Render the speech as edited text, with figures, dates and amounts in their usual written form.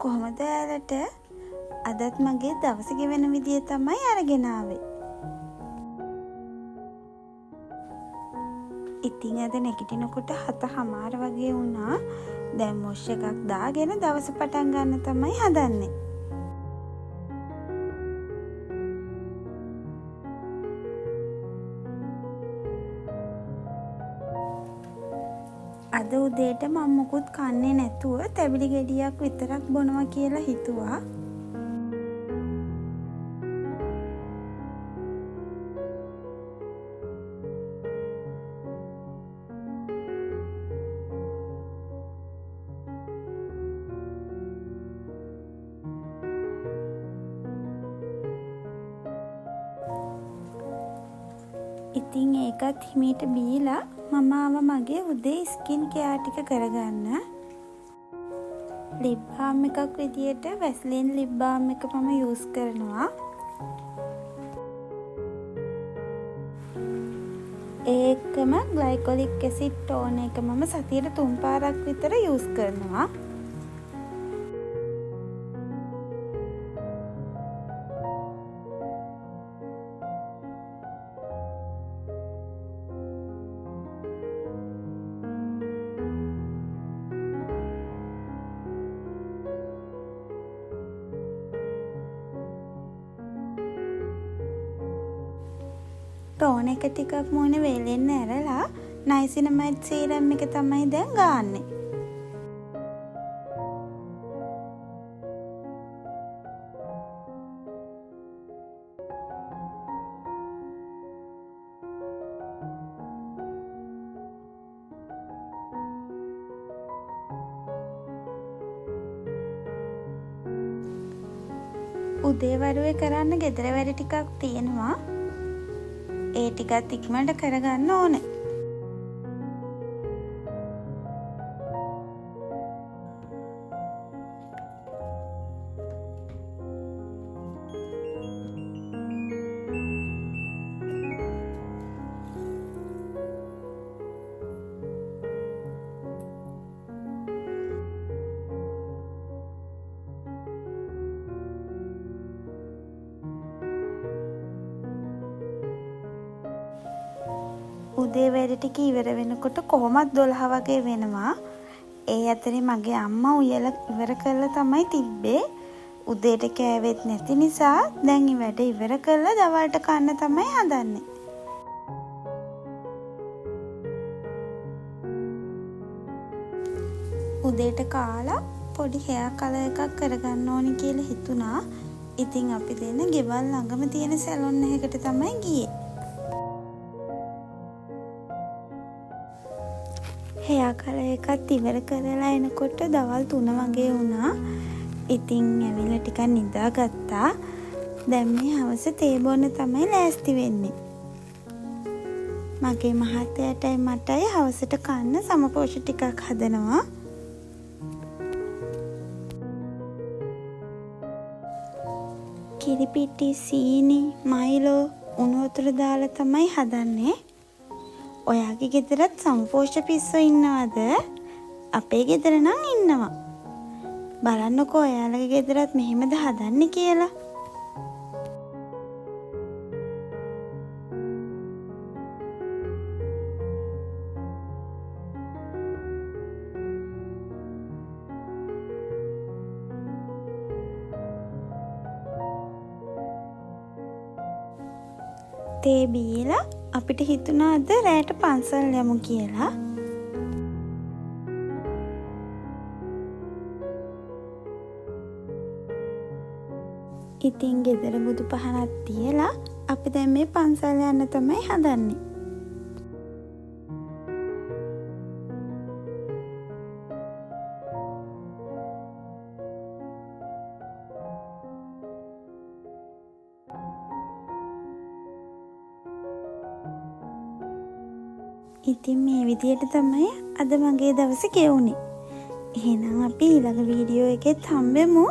කොහොමද ඔයාලට? අදත් මගේ දවස ගෙවන විදිය තමයි අරගෙන ආවේ. ඉතින් අද නැගිටිනකොට 7:00 වගේ වුණා. දැන් මොෂ් එකක් දාගෙන දවස පටන් ගන්න තමයි හදන්නේ. අද උදේට මම මොකුත් කන්නේ නැතුව තැඹිලි ගෙඩියක් විතරක් බොනවා කියලා හිතුවා. ඉතින් ඒකත් හිමීට බීලා මම ආව මගේ උදේ ස්කින් කෙයාර් ටික කරගන්න. ලිප් බාම් එකක් විදියට වැස්ලින් ලිප් බාම් එක මම යූස් කරනවා. ඒකම ග්ලයිකොලික් ඇසිඩ් ටෝන් එක මම සතියට 3 පාරක් විතර යූස් කරනවා. ටෝන් එක ටිකක් මුහුණ වේලෙන්න ඇරලා නයිසිනමයිඩ් සීරම් එක තමයි දැන් ගාන්නේ. උදේ වරුවේ කරන්න ගෙදර වැඩ ටිකක් තියෙනවා. ඒ ටිකත් ඉක්මනට කරගන්න ඕනේ. උදේ වැඩ ටික ඉවර වෙනකොට කොහොමත් 12 වගේ වෙනවා. ඒ අතරේ මගේ අම්මා උයලා ඉවර කරලා තමයි තිබ්බේ. උදේට කෑවෙත් නැති නිසා දැන් වැඩ ඉවර කරලා දවල්ට කන්න තමයි හදන්නේ. උදේට කාලා පොඩි හෙයා කලර් එකක් කරගන්න ඕනි කියලා හිතුණා. ඉතින් අපි දෙන්න ගෙවල් ළඟම තියෙන සැලොන් එකකට තමයි ගියේ. හෙයා කලර් එකත් ඉවර කරලා එනකොට දවල් 3 වගේ වුණා. ඉතින් ඇවිල්ලා ටිකක් නිදාගත්තා. දැන් මේ හවස තේ බොන්න තමයි ලෑස්ති වෙන්නේ. මගේ මහත්තයාටයි මටයි හවසට කන්න සමපෝෂ ටිකක් හදනවා. කිරිපිටි, සීනි, මයිලෝ, උණු වතුර දාලා තමයි හදන්නේ. ඔයාගේ ගෙදරත් සම්පෝෂ්‍ය පිස්සෝ ඉන්නවද? අපේ ගෙදර නම් ඉන්නවා. බලන්නකෝ ඔයාලගේ ගෙදරත් මෙහෙමද හදන්නේ කියලා. තේ බීලා අපිට හිතුණා අද රැට පන්සල් යමු කියලා. ඉතින් ගෙදර බුදු පහනක් තියලා අපි දැන් මේ පන්සල් යන්න තමයි හදන්නේ. ඉතින් මේ විදියට තමයි අද මගේ දවස ගෙවුනේ. එහෙනම් අපි ඊළඟ වීඩියෝ එකෙත් හම්බෙමු.